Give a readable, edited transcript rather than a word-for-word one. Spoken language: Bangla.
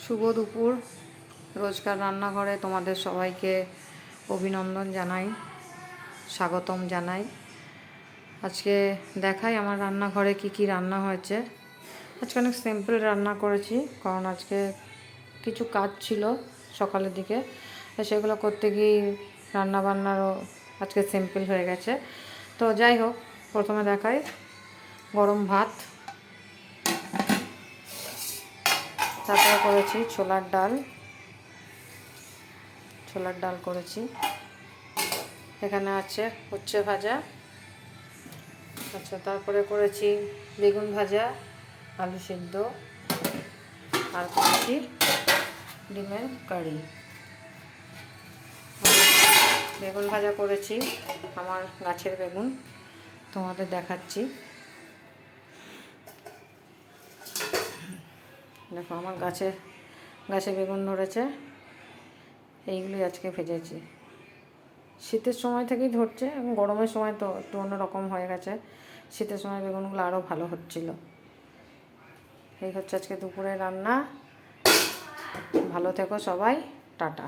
শুভ দুপুর। রোজকার রান্নাঘরে তোমাদের সবাইকে অভিনন্দন জানাই, স্বাগতম জানাই। আজকে দেখাই আমার রান্নাঘরে কি কি রান্না হয়েছে। আজকে অনেক সিম্পল রান্না করেছি, কারণ আজকে কিছু কাজ ছিল সকালের দিকে, সেগুলো করতে গিয়ে রান্নাবান্নারও আজকে সিম্পল হয়ে গেছে। তো যাই হোক, প্রথমে দেখাই গরম ভাত, তারপরে করেছি ছোলার ডাল করেছি। এখানে আছে উচ্ছে ভাজা, আচ্ছা, তারপরে করেছি বেগুন ভাজা, আলু সেদ্ধ, আর করেছি ডিমের কারি। বেগুন ভাজা করেছি আমার গাছের বেগুন, তোমাদের দেখাচ্ছি। দেখো আমার গাছে বেগুন ধরেছে, এইগুলোই আজকে ভেজেছি। শীতের সময় থেকেই ধরছে, এবং গরমের সময় তো একটু অন্যরকম হয়ে গেছে। শীতের সময় বেগুনগুলো আরও ভালো হচ্ছিল। এই হচ্ছে আজকে দুপুরে রান্না। ভালো থেকো সবাই, টাটা।